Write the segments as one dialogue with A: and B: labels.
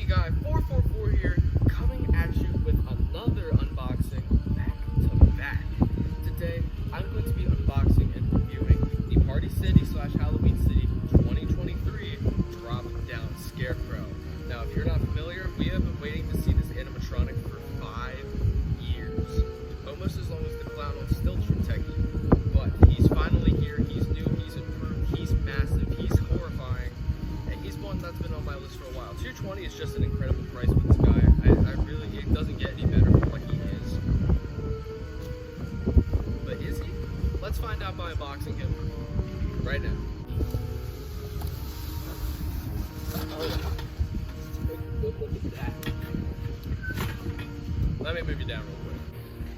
A: Guy 444 here, coming at you with another unboxing back to back. Today, I'm going to be unboxing and reviewing the Party City / Halloween City 2023 Drop Down Scarecrow. Now, if you're not familiar, we have been waiting to see this animatronic for 5 years. Almost as long as the clown on stilts from Techie. But he's finally here, he's new, he's improved, he's massive, he's horrifying. He's one that's been on my list for a while. $220 is just an incredible price for this guy. I really, it doesn't get any better for what he is. But is he? Let's find out by unboxing him right now. Oh, yeah. Take a good look at that. Let me move you down real quick.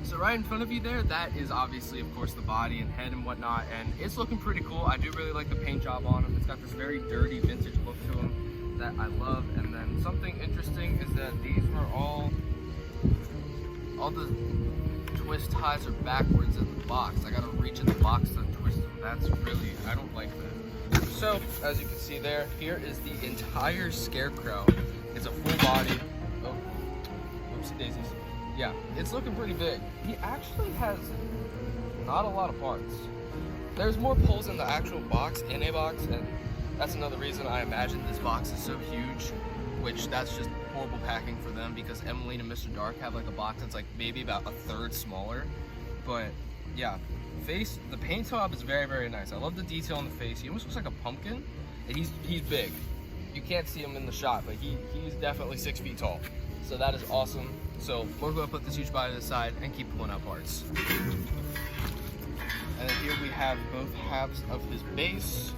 A: So right in front of you there, that is obviously, of course, the body and head and whatnot, and it's looking pretty cool. I do really like the paint job on him. It's got this very dirty vintage look to him that I love. And then something interesting is that these were all the twist ties are backwards in the box. I gotta reach in the box to twist them. That's really, I don't like that. So, as you can see there, here is the entire Scarecrow. It's a full body. Oh, oopsie daisies. Yeah, it's looking pretty big. He actually has not a lot of parts. There's more pulls in the actual box, and that's another reason I imagine this box is so huge, which that's just horrible packing for them because Emmeline and Mr. Dark have like a box that's like maybe about a third smaller. But yeah, the paint job is very, very nice. I love the detail on the face. He almost looks like a pumpkin, and he's big. You can't see him in the shot, but he's definitely 6 feet tall. So that is awesome. So we're going to put this huge body to the side and keep pulling out parts. And then here we have both halves of his base.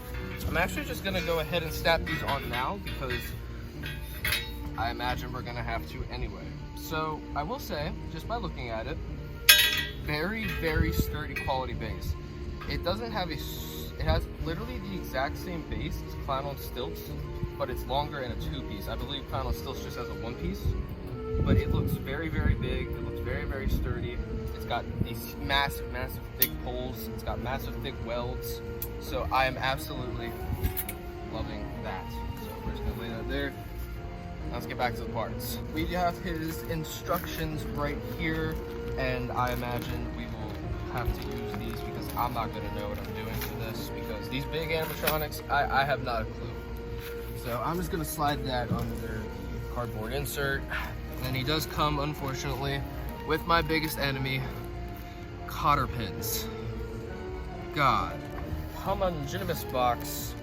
A: I'm actually just going to go ahead and snap these on now because I imagine we're going to have to anyway. So I will say, just by looking at it, very, very sturdy quality base. It doesn't have it has literally the exact same base as Clown on Stilts, but it's longer in a 2-piece. I believe Clown on Stilts just has a 1-piece. But it looks very, very big. It looks very, very sturdy. It's got these massive, massive thick poles. It's got massive thick welds. So I am absolutely loving that. So we're just gonna lay that there. Now let's get back to the parts. We have his instructions right here, and I imagine we will have to use these because I'm not gonna know what I'm doing for this because these big animatronics, I have not a clue. So I'm just gonna slide that under the cardboard insert. And he does come, unfortunately, with my biggest enemy, cotter pins. God. Homogeneous box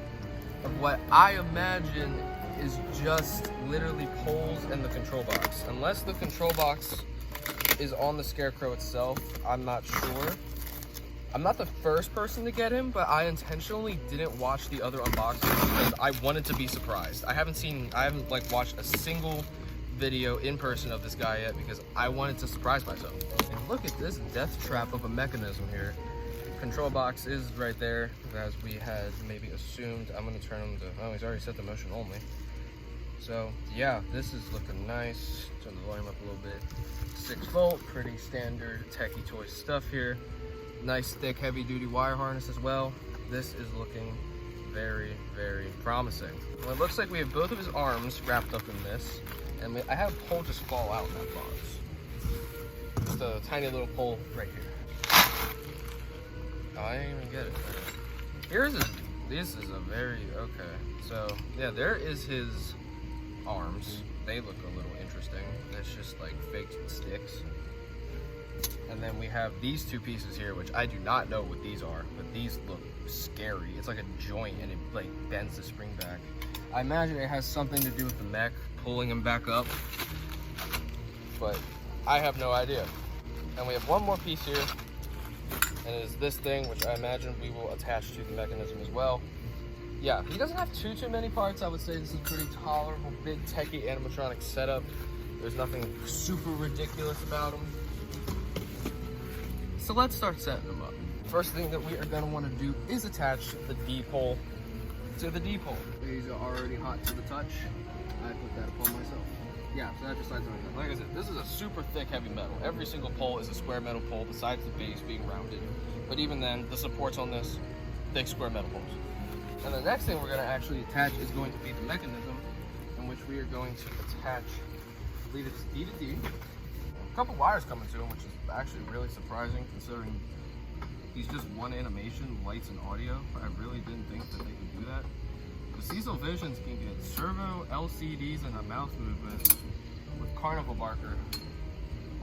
A: of what I imagine is just literally poles and the control box. Unless the control box is on the Scarecrow itself, I'm not sure. I'm not the first person to get him, but I intentionally didn't watch the other unboxings because I wanted to be surprised. I haven't like watched a single video in person of this guy yet because I wanted to surprise myself. And look at this death trap of a mechanism here. Control box is right there as we had maybe assumed. I'm gonna turn him to, oh, he's already set the motion only. So yeah, this is looking nice. Turn the volume up a little bit. 6-volt, pretty standard Techie toy stuff here. Nice thick heavy duty wire harness as well. This is looking very, very promising. Well, it looks like we have both of his arms wrapped up in this. And I had a pole just fall out in that box. Just a tiny little pole right here. Oh, I didn't even get it. Here's his, this is a very, okay. So, yeah, there is his arms. They look a little interesting. It's just like fake sticks. And then we have these 2 pieces here, which I do not know what these are, but these look scary. It's like a joint and it like bends the spring back. I imagine it has something to do with the mech pulling him back up, but I have no idea. And we have one more piece here, and it is this thing, which I imagine we will attach to the mechanism as well. Yeah, he doesn't have too many parts. I would say this is a pretty tolerable, big techie animatronic setup. There's nothing super ridiculous about him. So let's start setting them up. First thing that we are gonna wanna do is attach the D-pole to the D-pole. These are already hot to the touch. I put that upon myself. Yeah, so that just slides on. Like I said, this is a super thick heavy metal. Every single pole is a square metal pole besides the base being rounded. But even then, the supports on this, thick square metal poles. And the next thing we're gonna actually attach is going to be the mechanism, in which which we are going to attach, I believe it's D to D. A couple wires coming to him, which is actually really surprising considering he's just one animation, lights and audio. I really didn't think that they could do that. The Cecil Visions can get servo, LCDs, and a mouth movement with carnival barker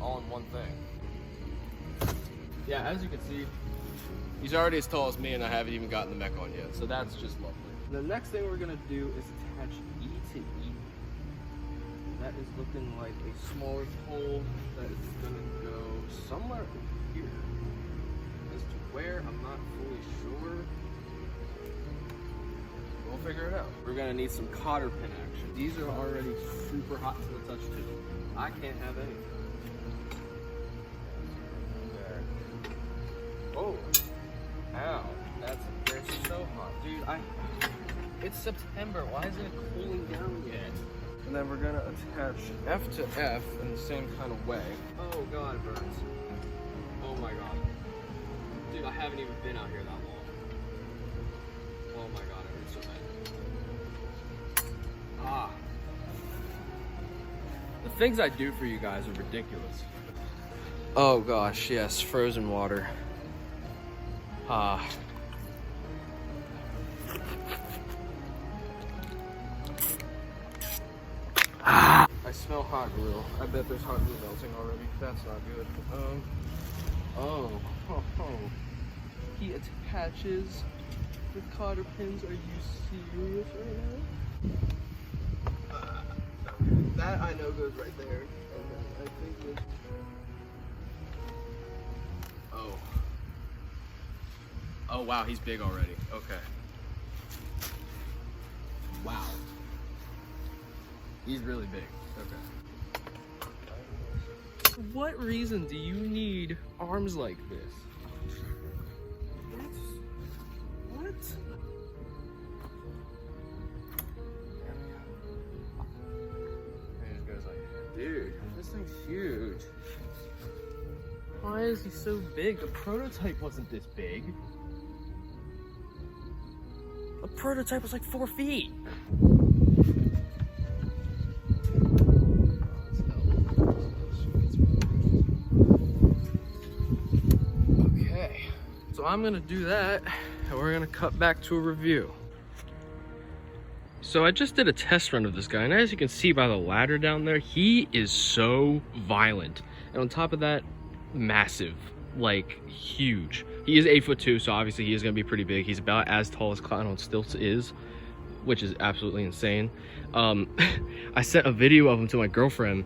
A: all in one thing. Yeah, as you can see, he's already as tall as me and I haven't even gotten the mech on yet, so that's just lovely. The next thing we're gonna do is attach E to E. That is looking like a smaller pole that is gonna go somewhere in here. As to where, I'm not fully sure. We'll figure it out. We're gonna need some cotter pin action. These are already super hot to the touch too. I can't have any. There. Oh, ow, they're so hot. Dude, it's September, why isn't it cooling down yet? And then we're gonna attach F to F in the same kind of way. Oh God, it burns. Oh my God. Dude, I haven't even been out here that long. Oh my God, it hurts so bad. Ah. The things I do for you guys are ridiculous. Oh gosh, yes, frozen water. Ah. I smell hot glue. I bet there's hot glue melting already. That's not good. Oh. He attaches the cotter pins. Are you serious right now? That I know goes right there. And then I think it's... Oh. Oh wow, he's big already. Okay. Wow. He's really big. Okay. What reason do you need arms like this? What? And he just goes like, dude, this thing's huge. Why is he so big? The prototype wasn't this big. The prototype was like 4 feet. Okay, so I'm gonna do that and we're gonna cut back to a review. So I just did a test run of this guy, and as you can see by the ladder down there, he is so violent. And on top of that, massive, like huge. He is 8'2", so obviously he is gonna be pretty big. He's about as tall as Clown on Stilts is, which is absolutely insane. I sent a video of him to my girlfriend,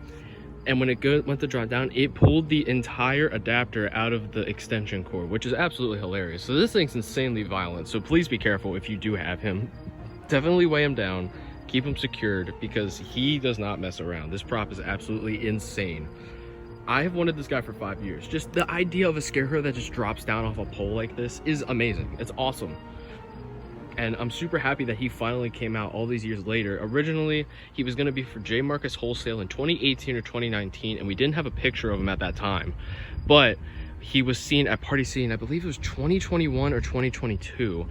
A: and when it went to drop down, it pulled the entire adapter out of the extension cord, which is absolutely hilarious. So this thing's insanely violent, so please be careful if you do have him. Definitely weigh him down, keep him secured, because he does not mess around. This prop is absolutely insane. I have wanted this guy for 5 years. Just the idea of a Scarecrow that just drops down off a pole like this is amazing. It's awesome. And I'm super happy that he finally came out all these years later. Originally, he was gonna be for J. Marcus Wholesale in 2018 or 2019, and we didn't have a picture of him at that time. But he was seen at Party Scene, I believe it was 2021 or 2022.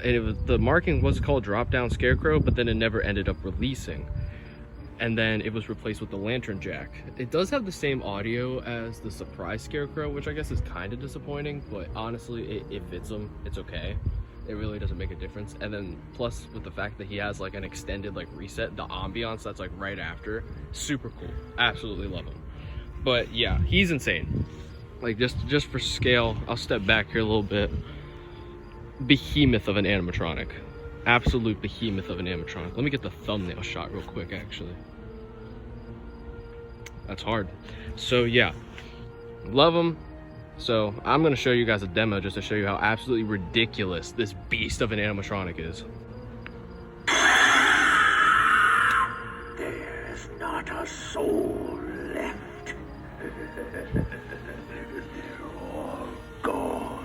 A: And the marking was called Drop Down Scarecrow, but then it never ended up releasing. And then it was replaced with the Lantern Jack. It does have the same audio as the Surprise Scarecrow, which I guess is kind of disappointing, but honestly, it fits him. It's okay. It really doesn't make a difference. And then plus with the fact that he has like an extended like reset, the ambiance that's like right after, super cool. Absolutely love him. But yeah, he's insane. Like just for scale, I'll step back here a little bit. Behemoth of an animatronic. Absolute behemoth of an animatronic. Let me get the thumbnail shot real quick, actually. That's hard. So yeah, love him. So I'm gonna show you guys a demo just to show you how absolutely ridiculous this beast of an animatronic is.
B: There's not a soul left. They're all gone.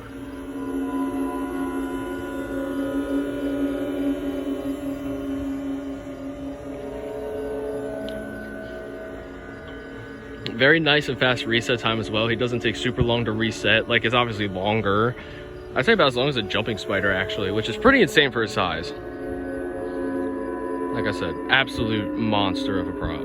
A: Very nice and fast reset time as well. He doesn't take super long to reset. Like, it's obviously longer. I'd say about as long as a jumping spider, actually, which is pretty insane for his size. Like I said, absolute monster of a prop.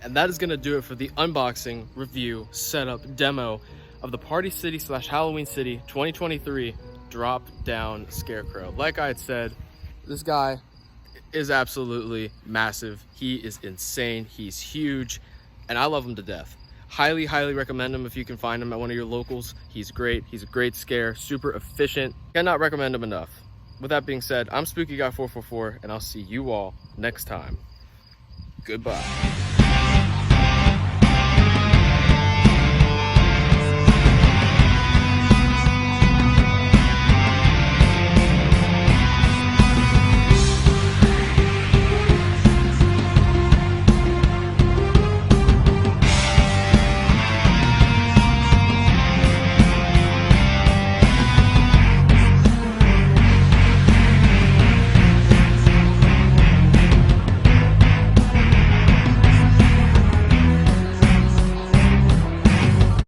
A: And that is gonna do it for the unboxing, review, setup, demo of the Party City / Halloween City 2023 drop down Scarecrow. Like I had said, this guy is absolutely massive. He is insane, he's huge, and I love him to death. Highly, highly recommend him if you can find him at one of your locals. He's great, he's a great scare, super efficient. Cannot recommend him enough. With that being said, I'm Spooky Guy 444, and I'll see you all next time. Goodbye.